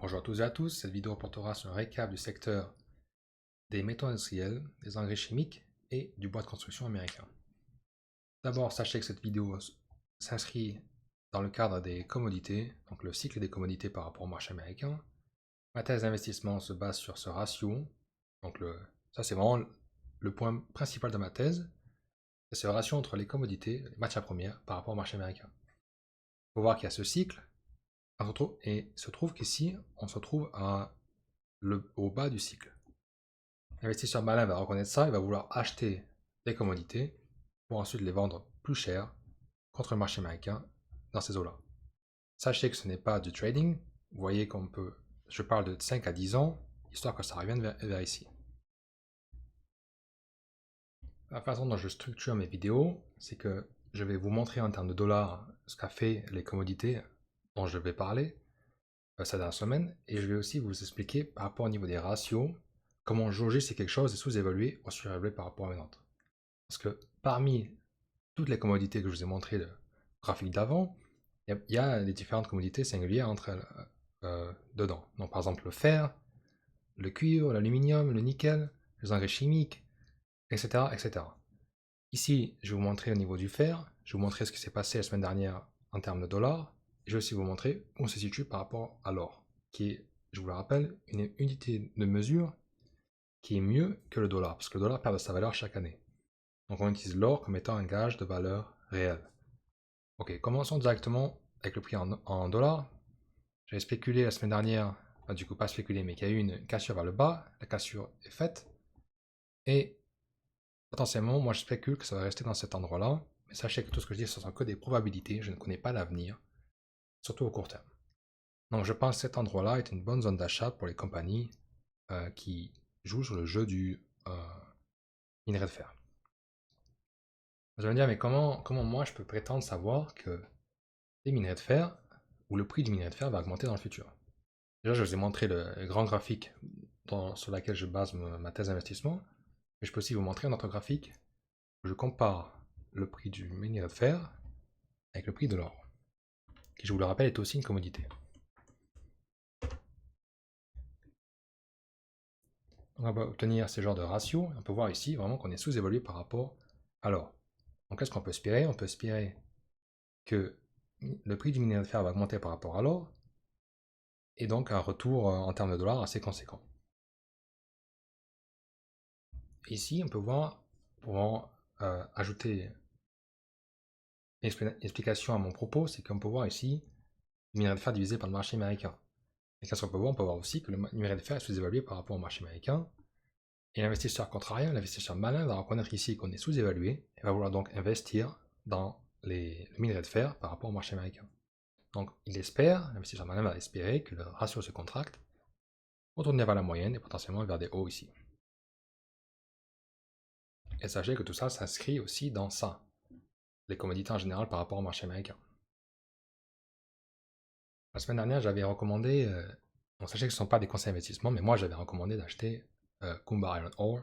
Bonjour à tous et à tous, cette vidéo portera sur un récap du secteur des métaux industriels, des engrais chimiques et du bois de construction américain. D'abord, sachez que cette vidéo s'inscrit dans le cadre des commodités, donc le cycle des commodités par rapport au marché américain. Ma thèse d'investissement se base sur ce ratio, donc ça c'est vraiment le point principal de ma thèse, c'est ce ratio entre les commodités, les matières premières par rapport au marché américain. Il faut voir qu'il y a ce cycle, et se trouve qu'ici, on se trouve au bas du cycle. L'investisseur malin va reconnaître ça, il va vouloir acheter des commodités pour ensuite les vendre plus cher contre le marché américain dans ces eaux-là. Sachez que ce n'est pas du trading, vous voyez je parle de 5 à 10 ans, histoire que ça revienne vers ici. La façon dont je structure mes vidéos, c'est que je vais vous montrer en termes de dollars ce qu'a fait les commodités dont je vais parler cette dernière semaine, et je vais aussi vous expliquer par rapport au niveau des ratios, comment jauger si quelque chose est sous-évalué ou surévalué par rapport à une autre. Parce que parmi toutes les commodités que je vous ai montrées le graphique d'avant, il y a des différentes commodités singulières entre elles dedans. Donc par exemple le fer, le cuivre, l'aluminium, le nickel, les engrais chimiques, etc., etc. Ici, je vais vous montrer au niveau du fer, je vais vous montrer ce qui s'est passé la semaine dernière en termes de dollars, et je vais aussi vous montrer où on se situe par rapport à l'or, qui est, je vous le rappelle, une unité de mesure qui est mieux que le dollar, parce que le dollar perd de sa valeur chaque année. Donc on utilise l'or comme étant un gage de valeur réelle. Ok, commençons directement avec le prix en dollars. J'avais spéculé la semaine dernière, enfin, du coup pas spéculé, mais qu'il y a eu une cassure vers le bas, la cassure est faite, et potentiellement, moi je spécule que ça va rester dans cet endroit-là, mais sachez que tout ce que je dis, ce sont que des probabilités, je ne connais pas l'avenir, surtout au court terme. Donc je pense que cet endroit-là est une bonne zone d'achat pour les compagnies qui jouent sur le jeu du minerai de fer. Vous allez me dire, mais comment moi je peux prétendre savoir que les minerais de fer, ou le prix du minerai de fer va augmenter dans le futur? Déjà, je vous ai montré le grand graphique sur lequel je base ma thèse d'investissement, mais je peux aussi vous montrer un autre graphique où je compare le prix du minerai de fer avec le prix de l'or, qui, je vous le rappelle, est aussi une commodité. Donc on va obtenir ces genres de ratios, on peut voir ici vraiment qu'on est sous-évalué par rapport à l'or. Donc qu'est-ce qu'on peut espérer? On peut espérer que le prix du minerai de fer va augmenter par rapport à l'or, et donc un retour en termes de dollars assez conséquent. Ici, on peut voir, pour ajouter une explication à mon propos, c'est qu'on peut voir ici le minerai de fer divisé par le marché américain. Et qu'est-ce qu'on peut voir? On peut voir aussi que le minerai de fer est sous-évalué par rapport au marché américain. Et l'investisseur contrariant, l'investisseur malin, va reconnaître ici qu'on est sous-évalué et va vouloir donc investir dans le minerai de fer par rapport au marché américain. Donc il espère, l'investisseur malin va espérer que le ratio se contracte, retourner vers la moyenne et potentiellement vers des hauts ici. Et sachez que tout ça s'inscrit aussi dans ça, les commodités en général par rapport au marché américain. La semaine dernière, j'avais recommandé, bon, sachez que ce ne sont pas des conseils d'investissement, mais moi j'avais recommandé d'acheter Kumba Iron Ore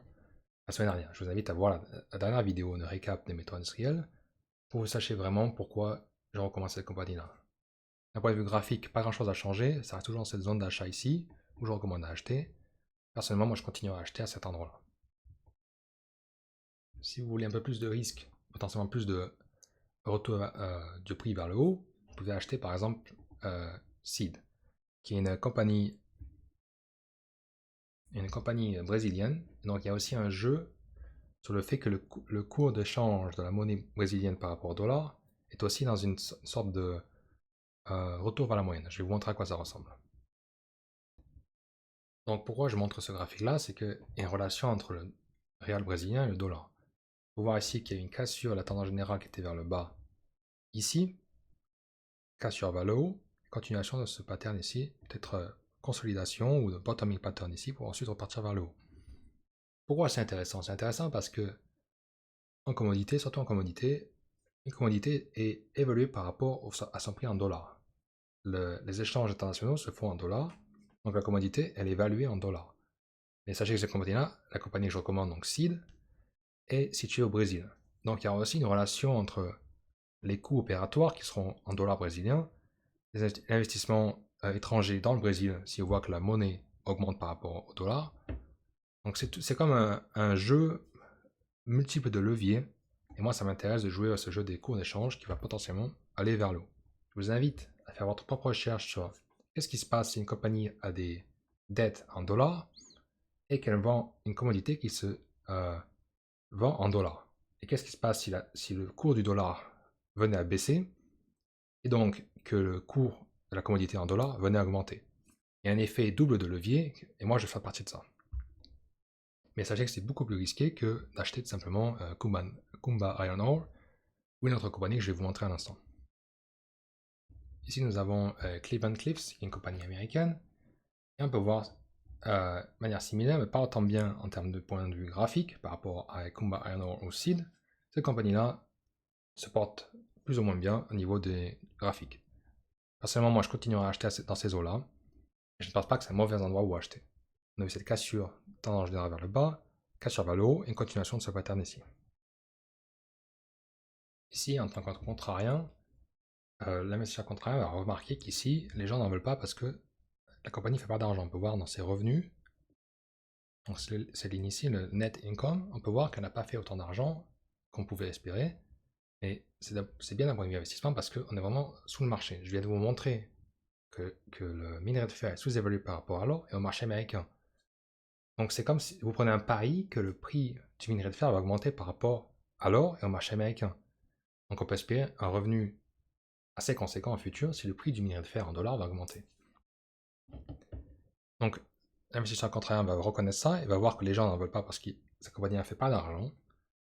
la semaine dernière. Je vous invite à voir la dernière vidéo de récap des métaux industriels pour que vous sachiez vraiment pourquoi je recommande cette compagnie-là. D'un point de vue graphique, pas grand-chose à changer, ça reste toujours dans cette zone d'achat ici, où je recommande d'acheter. Personnellement, moi je continuerai à acheter à cet endroit-là. Si vous voulez un peu plus de risque, potentiellement plus de retour du prix vers le haut, vous pouvez acheter par exemple Seed, qui est une compagnie brésilienne. Donc il y a aussi un jeu sur le fait que le cours de change de la monnaie brésilienne par rapport au dollar est aussi dans une sorte de retour vers la moyenne. Je vais vous montrer à quoi ça ressemble. Donc pourquoi je montre ce graphique-là, c'est qu'il y a une relation entre le réal brésilien et le dollar. Vous pouvez voir ici qu'il y a une cassure de la tendance générale qui était vers le bas ici, cassure vers le haut, continuation de ce pattern ici, peut-être consolidation ou de bottoming pattern ici pour ensuite repartir vers le haut. Pourquoi c'est intéressant? C'est intéressant parce que en commodité, surtout en commodité, une commodité est évaluée par rapport à son prix en dollars. Les échanges internationaux se font en dollars, donc la commodité, elle est évaluée en dollars. Mais sachez que cette commodité-là, la compagnie que je recommande, donc Seed, est située au Brésil. Donc il y a aussi une relation entre les coûts opératoires qui seront en dollars brésiliens, les investissements étrangers dans le Brésil si on voit que la monnaie augmente par rapport au dollar. Donc c'est comme un jeu multiple de leviers. Et moi, ça m'intéresse de jouer à ce jeu des cours d'échange qui va potentiellement aller vers le haut. Je vous invite à faire votre propre recherche sur qu'est-ce qui se passe si une compagnie a des dettes en dollars et qu'elle vend une commodité qui se vend en dollars. Et qu'est-ce qui se passe si le cours du dollar venait à baisser et donc que le cours de la commodité en dollars venait à augmenter. Il y a un effet double de levier et moi je fais partie de ça. Mais sachez que c'est beaucoup plus risqué que d'acheter tout simplement Kumba Iron Ore ou une autre compagnie que je vais vous montrer à l'instant. Ici nous avons Cleveland Cliffs, qui est une compagnie américaine, et on peut voir de manière similaire, mais pas autant bien en termes de point de vue graphique par rapport à Kumba Iron Ore ou Seed. Cette compagnie-là se porte plus ou moins bien au niveau des graphiques. Personnellement, moi je continuerai à acheter dans ces eaux-là, et je ne pense pas que c'est un mauvais endroit où acheter. On a vu cette cassure tendance générale vers le bas, cassure vers le haut, et une continuation de ce pattern ici. Ici, en tant que contrarien, l'investisseur contrarien va remarquer qu'ici, les gens n'en veulent pas parce que la compagnie ne fait pas d'argent. On peut voir dans ses revenus, donc c'est ligne ici, le net income, on peut voir qu'elle n'a pas fait autant d'argent qu'on pouvait espérer. Et c'est bien d'un point de vue investissement parce qu'on est vraiment sous le marché. Je viens de vous montrer que le minerai de fer est sous-évalué par rapport à l'or et au marché américain. Donc c'est comme si vous prenez un pari que le prix du minerai de fer va augmenter par rapport à l'or et au marché américain. Donc on peut espérer un revenu assez conséquent en futur si le prix du minerai de fer en dollars va augmenter. Donc l'investisseur contrariant va reconnaître ça et va voir que les gens n'en veulent pas parce que cette compagnie ne fait pas d'argent.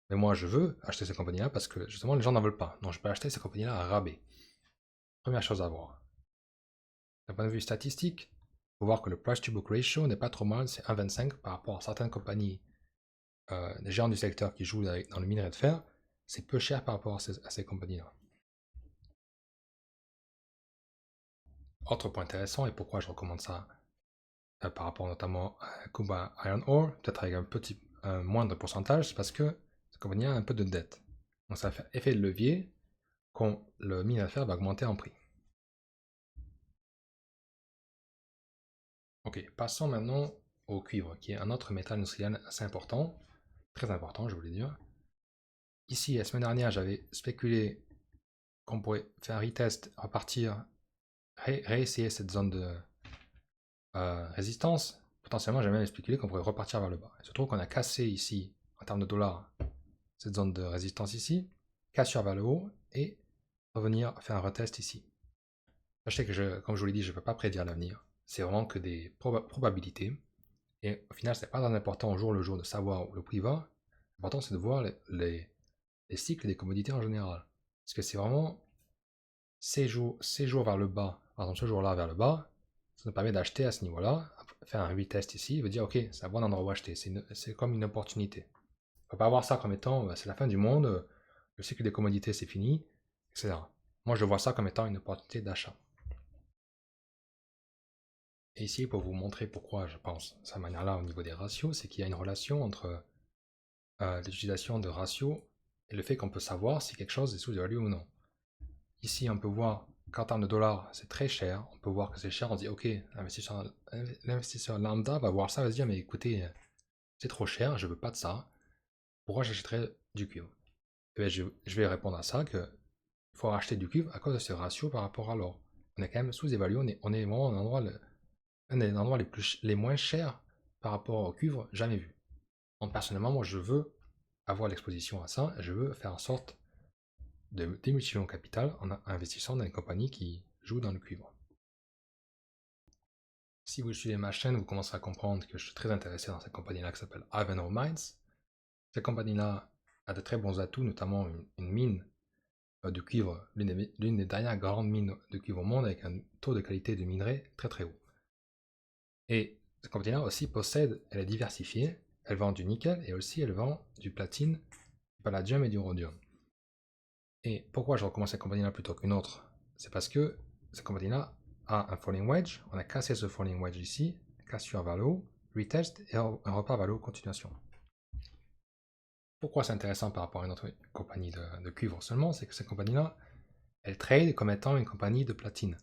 Mais moi je veux acheter cette compagnie-là parce que justement les gens n'en veulent pas. Donc je peux acheter cette compagnie-là à rabais. Première chose à voir. D'un point de vue statistique, il faut voir que le price to book ratio n'est pas trop mal, c'est 1,25 par rapport à certaines compagnies, des géants du secteur qui jouent dans le minerai de fer. C'est peu cher par rapport à ces compagnies-là. Autre point intéressant, et pourquoi je recommande ça par rapport notamment à Kumba Iron Ore, peut-être avec un moindre pourcentage, c'est parce que cette compagnie a un peu de dette. Donc ça fait effet de levier quand le minerai de fer va augmenter en prix. Ok, passons maintenant au cuivre, qui est un autre métal industriel assez important, très important, je voulais dire. Ici, la semaine dernière, j'avais spéculé qu'on pourrait faire un retest, repartir, réessayer cette zone de résistance. Potentiellement, j'avais même spéculé qu'on pourrait repartir vers le bas. Il se trouve qu'on a cassé ici, en termes de dollars, cette zone de résistance ici, cassure vers le haut, et revenir faire un retest ici. Sachez que, comme je vous l'ai dit, je ne peux pas prédire l'avenir. C'est vraiment que des probabilités. Et au final, ce n'est pas très important au jour le jour de savoir où le prix va. L'important, c'est de voir les cycles des commodités en général. Parce que c'est vraiment ces jours vers le bas, par exemple ce jour-là vers le bas, ça nous permet d'acheter à ce niveau-là, faire un retest ici, et veut dire ok, c'est un bon endroit où acheter, c'est comme une opportunité. On ne peut pas voir ça comme étant c'est la fin du monde, le cycle des commodités c'est fini, etc. Moi je vois ça comme étant une opportunité d'achat. Et ici, pour vous montrer pourquoi je pense de cette manière-là au niveau des ratios, c'est qu'il y a une relation entre l'utilisation de ratios et le fait qu'on peut savoir si quelque chose est sous-évalué ou non. Ici, on peut voir qu'en termes de dollars, c'est très cher. On peut voir que c'est cher. On dit, ok, l'investisseur lambda va voir ça, va se dire, mais écoutez, c'est trop cher, je veux pas de ça. Pourquoi j'achèterais du cuivre? Eh bien, je vais répondre à ça que il faut acheter du cuivre à cause de ce ratio par rapport à l'or. On est quand même sous-évalué. On est vraiment un des endroits les moins chers par rapport au cuivre jamais vu. Donc personnellement, moi, je veux avoir l'exposition à ça. Je veux faire en sorte de démultiplier mon capital en investissant dans une compagnie qui joue dans le cuivre. Si vous suivez ma chaîne, vous commencerez à comprendre que je suis très intéressé dans cette compagnie-là qui s'appelle Ivanhoe Mines. Cette compagnie-là a de très bons atouts, notamment une mine de cuivre, l'une des dernières grandes mines de cuivre au monde, avec un taux de qualité de minerai très très haut. Et cette compagnie-là aussi elle est diversifiée, elle vend du nickel et aussi elle vend du platine, du palladium et du rhodium. Et pourquoi je recommande cette compagnie-là plutôt qu'une autre? C'est parce que cette compagnie-là a un falling wedge, on a cassé ce falling wedge ici, cassure vers le haut, retest et un repart vers le haut, continuation. Pourquoi c'est intéressant par rapport à une autre compagnie de cuivre seulement? C'est que cette compagnie-là, elle trade comme étant une compagnie de platine.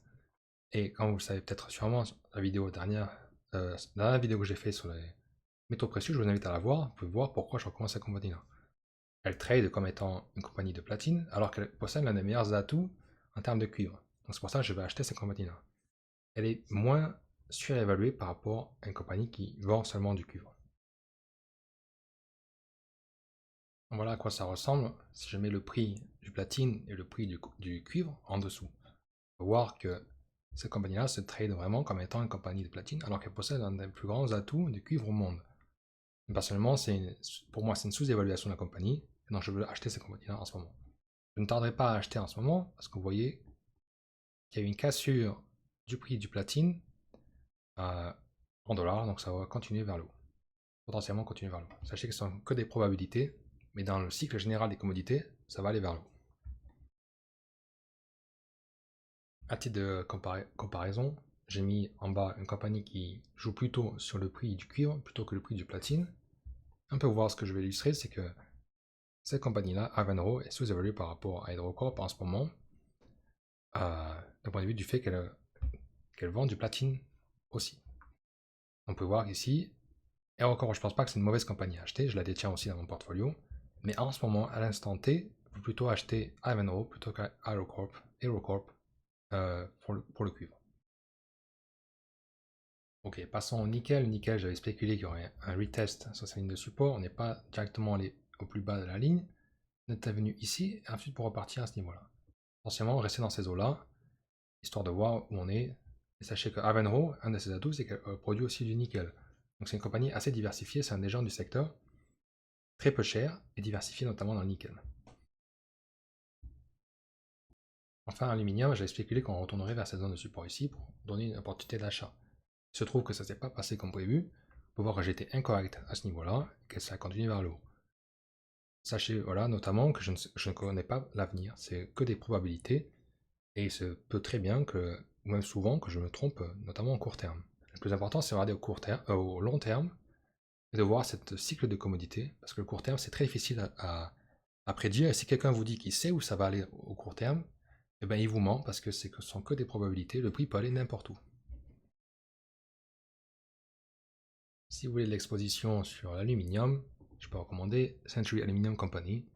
Et comme vous le savez peut-être sûrement, la dernière vidéo que j'ai fait sur les métaux précieux, je vous invite à la voir. Vous pouvez voir pourquoi je recommande cette compagnie-là. Elle trade comme étant une compagnie de platine, alors qu'elle possède l'un des meilleurs atouts en termes de cuivre. Donc c'est pour ça que je vais acheter cette compagnie-là. Elle est moins surévaluée par rapport à une compagnie qui vend seulement du cuivre. Voilà à quoi ça ressemble si je mets le prix du platine et le prix du cuivre en dessous. On peut voir que cette compagnie-là se trade vraiment comme étant une compagnie de platine, alors qu'elle possède un des plus grands atouts de cuivre au monde. Personnellement, pour moi, c'est une sous-évaluation de la compagnie, et donc je veux acheter cette compagnie-là en ce moment. Je ne tarderai pas à acheter en ce moment, parce que vous voyez qu'il y a eu une cassure du prix du platine en dollars, donc ça va continuer vers le haut. Potentiellement continuer vers le haut. Sachez que ce sont que des probabilités, mais dans le cycle général des commodités, ça va aller vers le haut. À titre de comparaison, j'ai mis en bas une compagnie qui joue plutôt sur le prix du cuivre plutôt que le prix du platine. On peut voir ce que je vais illustrer, c'est que cette compagnie-là, Ivanhoe, est sous-évaluée par rapport à HydroCorp en ce moment, d'un point de vue du fait qu'elle vend du platine aussi. On peut voir ici, et encore, je pense pas que c'est une mauvaise compagnie à acheter, je la détiens aussi dans mon portfolio, mais en ce moment, à l'instant T, il faut plutôt acheter Ivanhoe plutôt qu'HydroCorp pour le cuivre. Ok, passons au nickel. Nickel, j'avais spéculé qu'il y aurait un retest sur sa ligne de support. On n'est pas directement allé au plus bas de la ligne. On est venu ici, et ensuite pour repartir à ce niveau-là. Potentiellement, rester dans ces eaux-là, histoire de voir où on est. Et sachez que Ivanhoe, un de ses atouts, c'est qu'elle produit aussi du nickel. Donc c'est une compagnie assez diversifiée, c'est un des gens du secteur, très peu cher et diversifié notamment dans le nickel. Enfin, aluminium, j'avais spéculé qu'on retournerait vers cette zone de support ici pour donner une opportunité d'achat. Il se trouve que ça ne s'est pas passé comme prévu. On peut voir que j'ai été incorrect à ce niveau-là, que ça a continué vers le haut. Sachez voilà, notamment que je ne connais pas l'avenir, c'est que des probabilités, et il se peut très bien que, ou même souvent, que je me trompe, notamment au court terme. Le plus important, c'est de regarder au long terme, et de voir cette cycle de commodité, parce que le court terme, c'est très difficile à prédire, et si quelqu'un vous dit qu'il sait où ça va aller au court terme, eh ben, il vous ment, parce que ce sont que des probabilités, le prix peut aller n'importe où. Si vous voulez de l'exposition sur l'aluminium, je peux recommander Century Aluminum Company.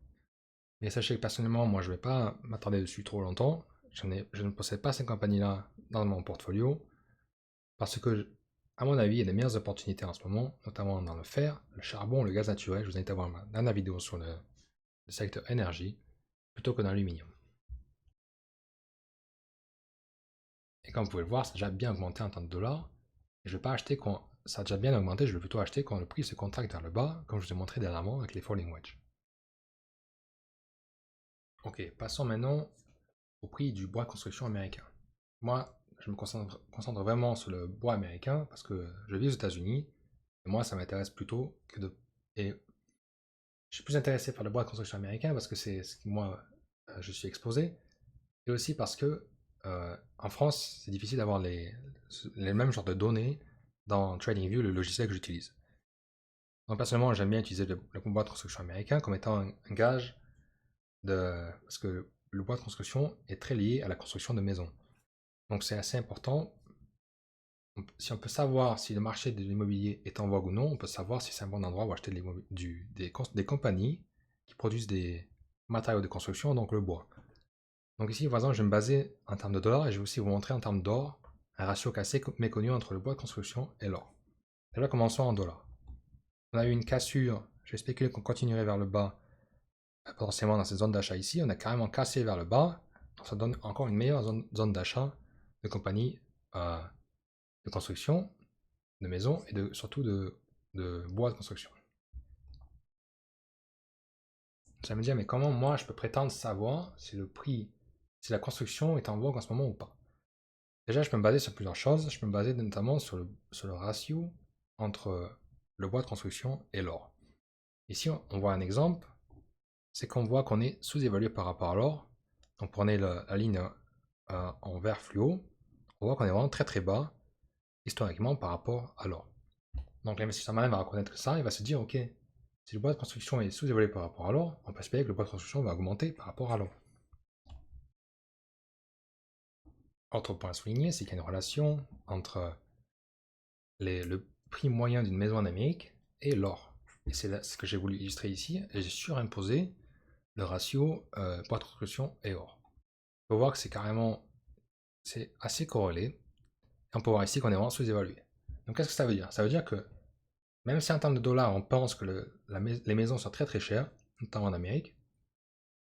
Mais sachez que personnellement, moi je ne vais pas m'attarder dessus trop longtemps. Je ne possède pas cette compagnie-là dans mon portfolio. Parce que, à mon avis, il y a des meilleures opportunités en ce moment, notamment dans le fer, le charbon, le gaz naturel. Je vous invite à voir ma dernière vidéo sur le secteur énergie, plutôt que dans l'aluminium. Et comme vous pouvez le voir, ça a déjà bien augmenté en temps de dollars. Et je ne vais pas acheter quand ça a déjà bien augmenté, je vais plutôt acheter quand le prix se contracte vers le bas, comme je vous ai montré dernièrement avec les falling wedge. Ok, passons maintenant au prix du bois de construction américain. Moi, je me concentre vraiment sur le bois américain parce que je vis aux États-Unis et moi, ça m'intéresse plutôt que de. Et je suis plus intéressé par le bois de construction américain parce que c'est ce que moi je suis exposé et aussi parce que en France, c'est difficile d'avoir les mêmes genres de données dans TradingView, le logiciel que j'utilise. Donc personnellement, j'aime bien utiliser le bois de construction américain comme étant un gage parce que le bois de construction est très lié à la construction de maisons. Donc c'est assez important. Si on peut savoir si le marché de l'immobilier est en vogue ou non, on peut savoir si c'est un bon endroit où acheter des compagnies qui produisent des matériaux de construction, donc le bois. Donc ici, par exemple, je vais me baser en termes de dollars et je vais aussi vous montrer en termes d'or un ratio assez méconnu entre le bois de construction et l'or. Déjà, commençons en dollars. On a eu une cassure, j'ai spéculé qu'on continuerait vers le bas, potentiellement dans cette zone d'achat ici. On a carrément cassé vers le bas, donc ça donne encore une meilleure zone d'achat de compagnies de construction, de maisons et surtout de bois de construction. Ça me dit, mais comment moi je peux prétendre savoir si le prix, si la construction est en vogue en ce moment ou pas? Déjà, je peux me baser sur plusieurs choses. Je peux me baser notamment sur le ratio entre le bois de construction et l'or. Ici, on voit un exemple, c'est qu'on voit qu'on est sous-évalué par rapport à l'or. Donc, prenez la ligne en vert fluo, on voit qu'on est vraiment très très bas historiquement par rapport à l'or. Donc l'investisseur malin va reconnaître ça, il va se dire, ok, si le bois de construction est sous-évalué par rapport à l'or, on peut espérer que le bois de construction va augmenter par rapport à l'or. Autre point à souligner, c'est qu'il y a une relation entre le prix moyen d'une maison en Amérique et l'or. Et c'est ce que j'ai voulu illustrer ici, et j'ai surimposé le ratio poids de construction et or. On peut voir que c'est assez corrélé, et on peut voir ici qu'on est vraiment sous-évalué. Donc qu'est-ce que ça veut dire? Ça veut dire que même si en termes de dollars, on pense que les maisons sont très très chères, notamment en Amérique,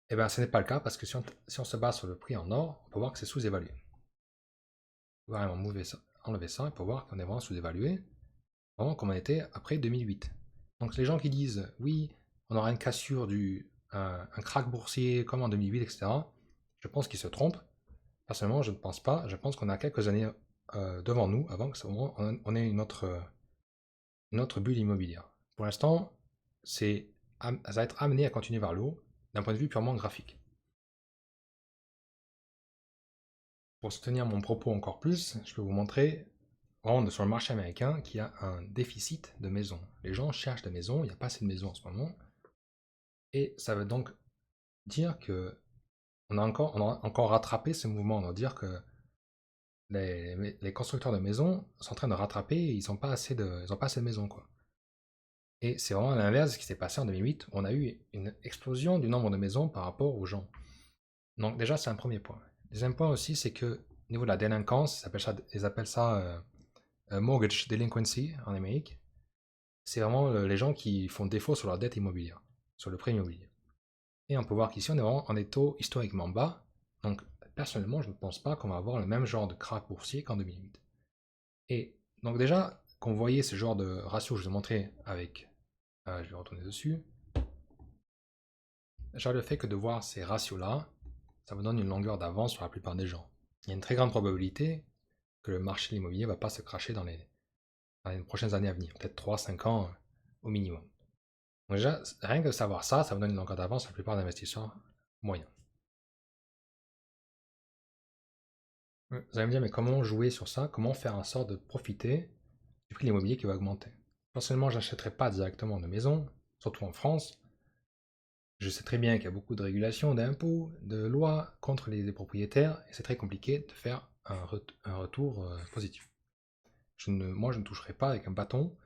eh bien ce n'est pas le cas parce que si on se base sur le prix en or, on peut voir que c'est sous-évalué. On va vraiment enlever ça et on peut voir qu'on est vraiment sous-évalué, vraiment comme on était après 2008. Donc les gens qui disent oui, on aura une cassure un crack boursier comme en 2008, etc., je pense qu'ils se trompent. Personnellement, je ne pense pas. Je pense qu'on a quelques années devant nous avant que on ait une autre bulle immobilière. Pour l'instant, ça va être amené à continuer vers le haut d'un point de vue purement graphique. Pour soutenir mon propos encore plus, je peux vous montrer vraiment sur le marché américain qu'il y a un déficit de maisons. Les gens cherchent des maisons, il n'y a pas assez de maisons en ce moment. Et ça veut donc dire que on a encore rattrapé ce mouvement. On va dire que les constructeurs de maisons sont en train de rattraper et ils n'ont pas assez de maisons, quoi. Et c'est vraiment l'inverse de ce qui s'est passé en 2008. On a eu une explosion du nombre de maisons par rapport aux gens. Donc déjà, c'est un premier point. Deuxième point aussi, c'est que au niveau de la délinquance, ils appellent ça mortgage delinquency en Amérique. C'est vraiment les gens qui font défaut sur leur dette immobilière, sur le prêt immobilier. Et on peut voir qu'ici, on est vraiment en des taux historiquement bas. Donc, personnellement, je ne pense pas qu'on va avoir le même genre de krach boursier qu'en 2008. Et donc déjà, quand vous voyez ce genre de ratio que je vous ai montré avec... je vais retourner dessus. Déjà, le fait que de voir ces ratios-là, ça vous donne une longueur d'avance sur la plupart des gens. Il y a une très grande probabilité que le marché de l'immobilier ne va pas se cracher dans les prochaines années à venir, peut-être 3-5 ans au minimum. Donc déjà, rien que de savoir ça, ça vous donne une longueur d'avance sur la plupart des investisseurs moyens. Vous allez me dire, mais comment jouer sur ça? Comment faire en sorte de profiter du prix de l'immobilier qui va augmenter? Personnellement, je n'achèterai pas directement de maison, surtout en France. Je sais très bien qu'il y a beaucoup de régulations, d'impôts, de lois contre les propriétaires, et c'est très compliqué de faire un retour positif. Moi, je ne toucherai pas avec un bâton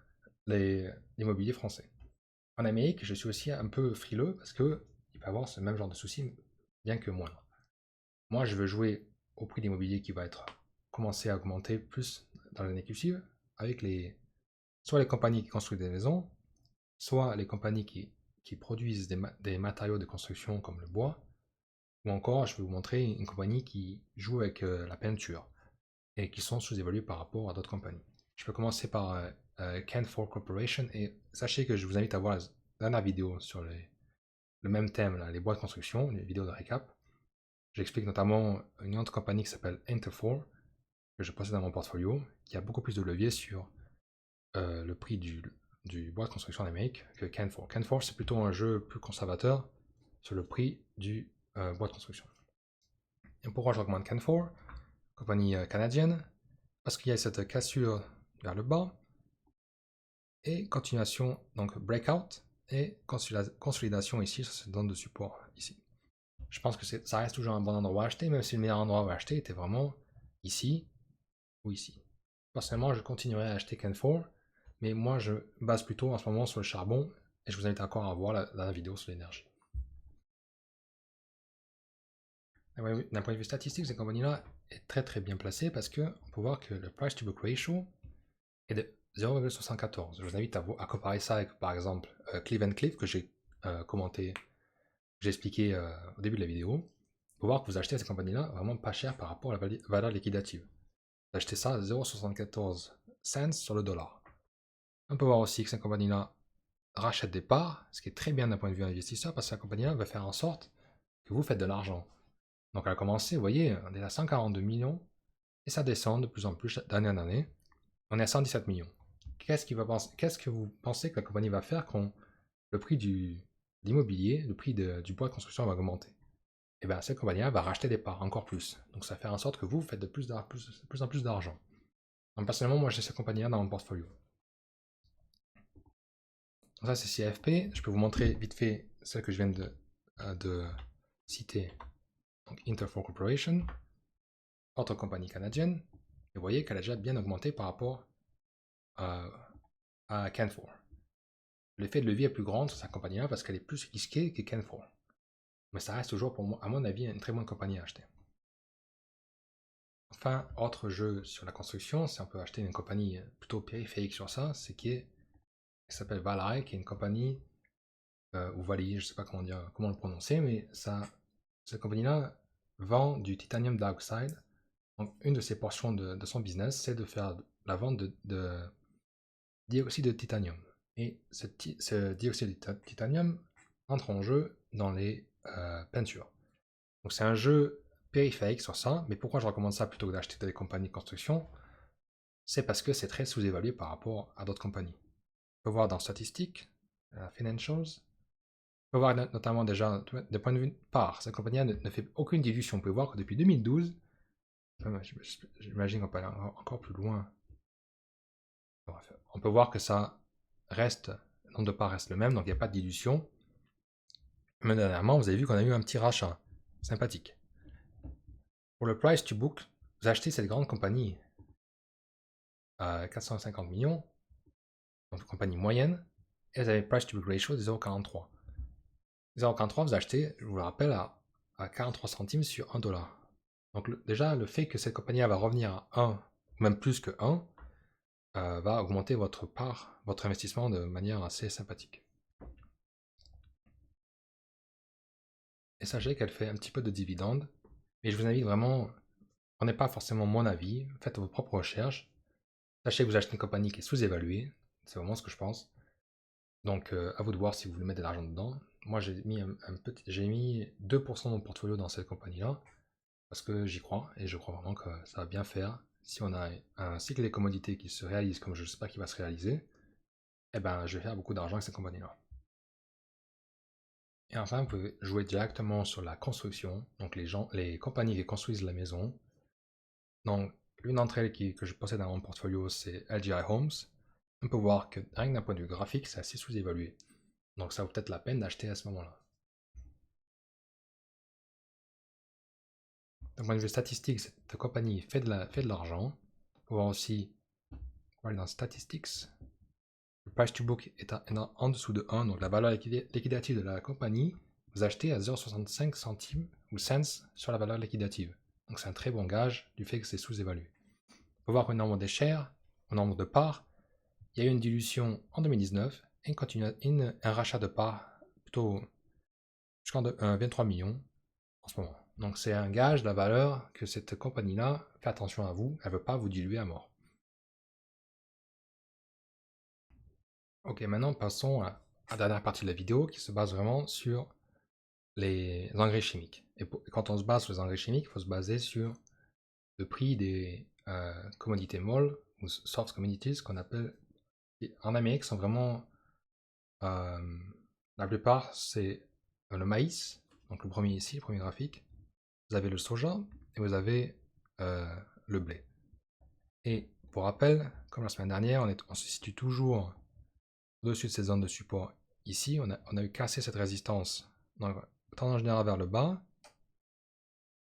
l'immobilier français. En Amérique, je suis aussi un peu frileux parce qu'il peut avoir ce même genre de soucis, bien que moindre. Moi, je veux jouer au prix d'immobilier qui va commencer à augmenter plus dans l'année qui suivent, avec soit les compagnies qui construisent des maisons, soit les compagnies qui produisent des matériaux de construction comme le bois, ou encore, je vais vous montrer une compagnie qui joue avec la peinture et qui sont sous-évaluées par rapport à d'autres compagnies. Je peux commencer par Canfor Corporation et sachez que je vous invite à voir la dernière vidéo sur le même thème, là, les bois de construction, les vidéos de récap. J'explique notamment une autre compagnie qui s'appelle Interfor, que je possède dans mon portfolio, qui a beaucoup plus de levier sur le prix du bois de construction en Amérique que Canfor. Canfor, c'est plutôt un jeu plus conservateur sur le prix du bois de construction. Et pourquoi je recommande Canfor, compagnie canadienne? Parce qu'il y a cette cassure vers le bas, et continuation, donc breakout, et consolidation ici sur cette zone de support ici. Je pense que ça reste toujours un bon endroit à acheter, même si le meilleur endroit à acheter était vraiment ici ou ici. Personnellement, je continuerai à acheter Canfor, mais moi je base plutôt en ce moment sur le charbon, et je vous invite encore à voir la vidéo sur l'énergie. D'un point de vue statistique, cette compagnie-là est très très bien placée parce qu'on peut voir que le price to book ratio est de 0,74. Je vous invite à comparer ça avec par exemple Cleveland Cliff que j'ai commenté, j'ai expliqué au début de la vidéo. Pour voir que vous achetez cette compagnie-là vraiment pas cher par rapport à la valeur liquidative. Vous achetez ça à 0,74 cents sur le dollar. On peut voir aussi que cette compagnie-là rachète des parts, ce qui est très bien d'un point de vue investisseur parce que cette compagnie-là va faire en sorte que vous faites de l'argent. Donc elle a commencé, vous voyez, on est à 142 millions et ça descend de plus en plus d'année en année. On est à 117 millions. Qu'est-ce que vous pensez que la compagnie va faire quand le prix de l'immobilier, le prix du bois de construction va augmenter? Et bien cette compagnie va racheter des parts encore plus. Donc ça va faire en sorte que vous faites de plus en plus d'argent. Donc personnellement, moi j'ai cette compagnie-là dans mon portfolio. Donc ça c'est CFP. Je peux vous montrer vite fait celle que je viens de citer. Donc Interfor Corporation. autre compagnie canadienne, et vous voyez qu'elle a déjà bien augmenté par rapport à, Canfor. L'effet de levier est plus grand sur cette compagnie-là parce qu'elle est plus risquée que Canfor. Mais ça reste toujours, pour moi, à mon avis, une très bonne compagnie à acheter. Enfin, autre jeu sur la construction, si on peut acheter une compagnie plutôt périphérique sur ça, c'est qui s'appelle Valare, qui est une compagnie, ou Vali, je sais pas comment le prononcer, mais cette compagnie-là vend du titanium dioxide. Donc, une de ses portions de son business, c'est de faire la vente de dioxyde de titanium. Et ce dioxyde de titanium entre en jeu dans les peintures. Donc c'est un jeu périphérique sur ça, mais pourquoi je recommande ça plutôt que d'acheter des compagnies de construction? C'est parce que c'est très sous-évalué par rapport à d'autres compagnies. On peut voir dans statistiques, financials, on peut voir notamment déjà, de point de vue part, cette compagnie ne fait aucune dilution. On peut voir que depuis 2012, j'imagine qu'on peut aller encore plus loin. On peut voir que ça reste, le nombre de parts reste le même, donc il n'y a pas de dilution. Mais dernièrement, vous avez vu qu'on a eu un petit rachat sympathique. Pour le price to book, vous achetez cette grande compagnie à 450 millions, donc une compagnie moyenne, et vous avez le price to book ratio de 0,43. 0,43, vous achetez, je vous le rappelle, à 43 centimes sur 1 dollar. Donc déjà, le fait que cette compagnie va revenir à 1, ou même plus que 1, va augmenter votre part, votre investissement de manière assez sympathique. Et sachez qu'elle fait un petit peu de dividendes, mais je vous invite vraiment, prenez pas forcément mon avis, faites vos propres recherches. Sachez que vous achetez une compagnie qui est sous-évaluée, c'est vraiment ce que je pense. Donc à vous de voir si vous voulez mettre de l'argent dedans. Moi j'ai mis 2% de mon portfolio dans cette compagnie-là, parce que j'y crois, et je crois vraiment que ça va bien faire. Si on a un cycle des commodités qui se réalise comme je ne sais pas qui va se réaliser, eh ben je vais faire beaucoup d'argent avec cette compagnie-là. Et enfin, vous pouvez jouer directement sur la construction, donc les compagnies qui construisent la maison. Donc, l'une d'entre elles que je possède dans mon portfolio, c'est LGI Homes. On peut voir que rien que d'un point de vue graphique, c'est assez sous-évalué. Donc ça vaut peut-être la peine d'acheter à ce moment-là. D'un point de vue statistique, cette compagnie fait de l'argent. On peut voir aussi, on va aller dans Statistics, le price to book est en dessous de 1, donc la valeur liquidative de la compagnie, vous achetez à 0,65 centimes ou cents sur la valeur liquidative. Donc c'est un très bon gage du fait que c'est sous-évalué. On peut voir qu'au nombre des shares, au nombre de parts, il y a eu une dilution en 2019 et un rachat de parts plutôt jusqu'en 23 millions en ce moment. Donc c'est un gage de la valeur que cette compagnie-là fait attention à vous, elle ne veut pas vous diluer à mort. Ok, maintenant passons à la dernière partie de la vidéo qui se base vraiment sur les engrais chimiques. Et quand on se base sur les engrais chimiques, il faut se baser sur le prix des commodités molles ou soft commodities qu'on appelle, en Amérique sont vraiment, la plupart c'est le maïs, donc le premier ici, le premier graphique, vous avez le soja et vous avez le blé. Et pour rappel, comme la semaine dernière, on se situe toujours au-dessus de cette zone de support. Ici, on a eu cassé cette résistance, donc tendance générale vers le bas.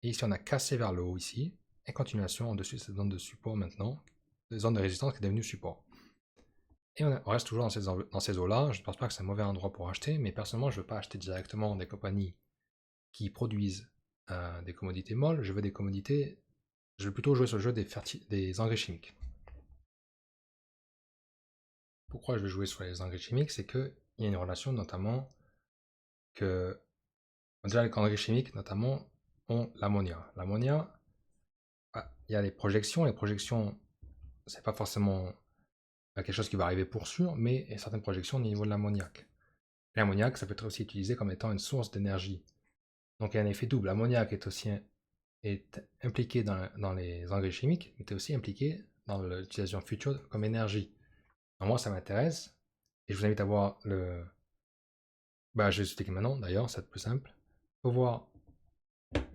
Et ici, on a cassé vers le haut ici. Et continuation au-dessus de cette zone de support maintenant. Cette zone de résistance qui est devenue support. Et on reste toujours dans ces eaux-là. Je ne pense pas que c'est un mauvais endroit pour acheter, mais personnellement, je ne veux pas acheter directement des compagnies qui produisent des commodités molles. Je veux plutôt jouer sur le jeu des engrais chimiques. Pourquoi je vais jouer sur les engrais chimiques? C'est qu'il y a une relation notamment que, déjà les engrais chimiques notamment ont l'ammonia. L'ammonia, il y a les projections, c'est pas forcément quelque chose qui va arriver pour sûr, mais il y a certaines projections au niveau de l'ammoniac. L'ammoniac, ça peut être aussi utilisé comme étant une source d'énergie. Donc il y a un effet double. L'ammoniac est impliqué dans les engrais chimiques, mais est aussi impliqué dans l'utilisation future comme énergie. Alors moi, ça m'intéresse, et je vous invite à voir le... je vais expliquer maintenant, d'ailleurs, c'est plus simple. Il faut voir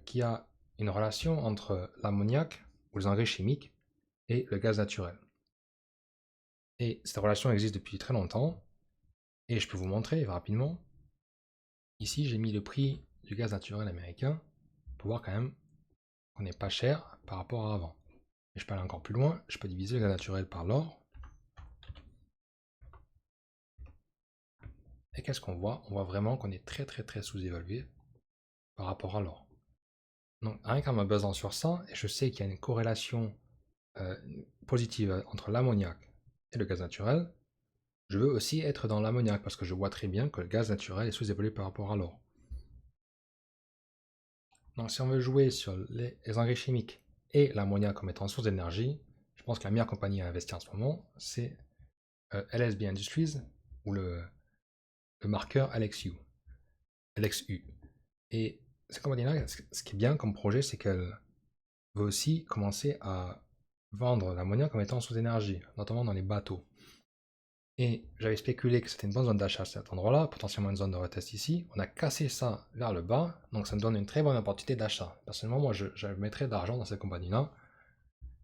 qu'il y a une relation entre l'ammoniac, ou les engrais chimiques, et le gaz naturel. Et cette relation existe depuis très longtemps, et je peux vous montrer rapidement. Ici, j'ai mis le prix du gaz naturel américain, pour voir quand même qu'on n'est pas cher par rapport à avant. Et je peux aller encore plus loin, je peux diviser le gaz naturel par l'or. Et qu'est-ce qu'on voit? On voit vraiment qu'on est très sous-évalué par rapport à l'or. Donc rien qu'en me basant sur ça, et je sais qu'il y a une corrélation positive entre l'ammoniac et le gaz naturel, je veux aussi être dans l'ammoniac parce que je vois très bien que le gaz naturel est sous-évalué par rapport à l'or. Donc si on veut jouer sur les engrais chimiques et l'ammoniac comme étant source d'énergie, je pense que la meilleure compagnie à investir en ce moment, c'est LSB Industries ou le marqueur LXU. Et cette compagnie-là, ce qui est bien comme projet, c'est qu'elle veut aussi commencer à vendre l'ammoniac comme étant source d'énergie, notamment dans les bateaux. Et j'avais spéculé que c'était une bonne zone d'achat à cet endroit-là, potentiellement une zone de retest ici. On a cassé ça vers le bas, donc ça me donne une très bonne opportunité d'achat. Personnellement, moi, je mettrais de l'argent dans cette compagnie-là,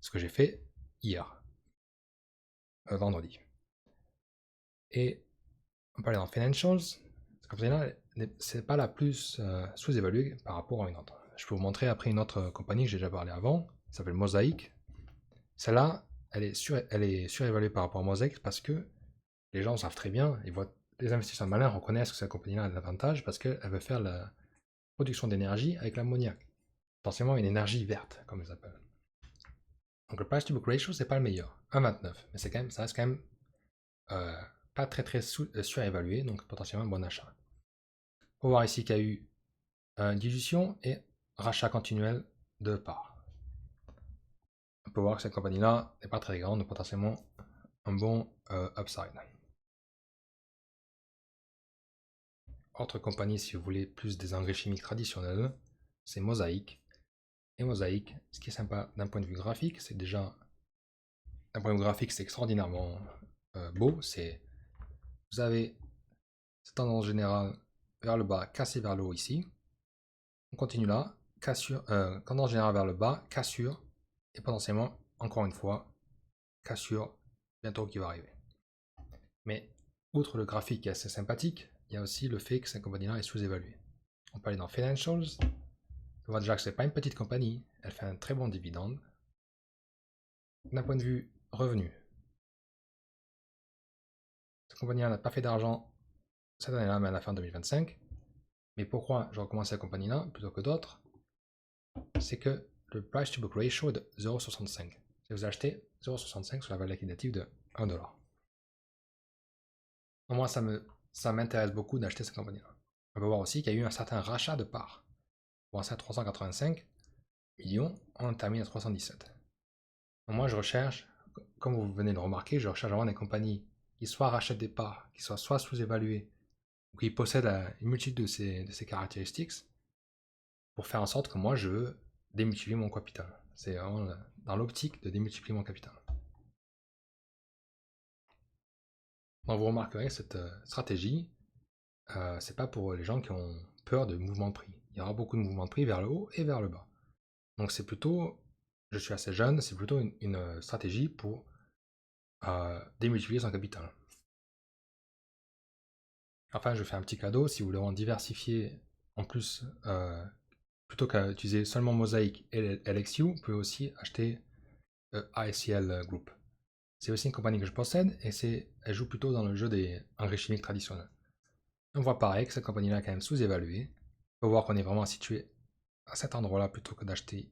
ce que j'ai fait hier, vendredi. Et on peut aller dans Financials. Cette compagnie-là, c'est pas la plus sous-évaluée par rapport à une autre. Je peux vous montrer après une autre compagnie que j'ai déjà parlé avant, qui s'appelle Mosaic. Celle-là, elle est surévaluée par rapport à Mosaic parce que les gens savent très bien, les investisseurs malins reconnaissent que cette compagnie-là a de l'avantage parce qu'elle veut faire la production d'énergie avec l'ammoniac. Potentiellement une énergie verte, comme ils appellent. Donc le price to book ratio, c'est pas le meilleur, 1,29, mais ça reste quand même pas très surévalué, donc potentiellement un bon achat. On peut voir ici qu'il y a eu dilution et rachat continuel de parts. On peut voir que cette compagnie-là n'est pas très grande, donc potentiellement un bon upside. Autre compagnie, si vous voulez plus des engrais chimiques traditionnels, c'est Mosaic. Et Mosaic, ce qui est sympa d'un point de vue graphique, c'est déjà, d'un point de vue graphique, c'est extraordinairement beau. Vous avez cette tendance générale vers le bas, cassée vers le haut ici. On continue là, cassure, tendance générale vers le bas, cassure, et potentiellement, encore une fois, cassure bientôt qui va arriver. Mais outre le graphique qui est assez sympathique, il y a aussi le fait que cette compagnie-là est sous-évaluée. On peut aller dans Financials. On voit déjà que ce n'est pas une petite compagnie, elle fait un très bon dividende. D'un point de vue revenu, cette compagnie n'a pas fait d'argent cette année-là, mais à la fin 2025. Mais pourquoi je recommence cette compagnie-là plutôt que d'autres? C'est que le price to book ratio est de 0,65. Si vous achetez 0,65 sur la valeur liquidative de 1$. Moi, ça m'intéresse beaucoup d'acheter cette compagnie-là. On peut voir aussi qu'il y a eu un certain rachat de parts. On voit ça à 385 millions, on termine à 317. Donc moi, je recherche, comme vous venez de le remarquer, je recherche vraiment des compagnies qui soit rachètent des parts, qui soient soit sous-évaluées, ou qui possèdent une multitude de ces caractéristiques, pour faire en sorte que moi, je veux démultiplier mon capital. C'est vraiment dans l'optique de démultiplier mon capital. Donc vous remarquerez, cette stratégie, c'est pas pour les gens qui ont peur de mouvements de prix. Il y aura beaucoup de mouvements de prix vers le haut et vers le bas. Donc c'est plutôt, je suis assez jeune, c'est plutôt une stratégie pour démultiplier son capital. Enfin, je fais un petit cadeau, si vous voulez en diversifier en plus, plutôt qu'à utiliser seulement Mosaic et LXU, vous pouvez aussi acheter ASCL Group. C'est aussi une compagnie que je possède et elle joue plutôt dans le jeu des engrais chimiques traditionnels. On voit pareil que cette compagnie-là est quand même sous-évaluée. On peut voir qu'on est vraiment situé à cet endroit-là plutôt que d'acheter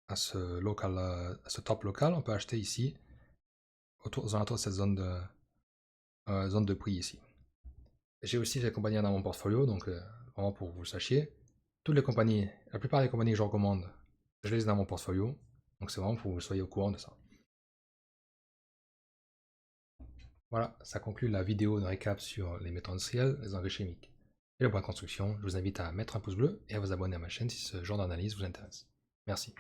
à ce top local. On peut acheter ici, aux alentours de cette zone de prix ici. J'ai aussi cette compagnie dans mon portfolio, donc vraiment pour que vous le sachiez. La plupart des compagnies que je recommande, je les ai dans mon portfolio. Donc c'est vraiment pour que vous soyez au courant de ça. Voilà, ça conclut la vidéo de récap sur les métaux industriels, les engrais chimiques et le point de construction. Je vous invite à mettre un pouce bleu et à vous abonner à ma chaîne si ce genre d'analyse vous intéresse. Merci.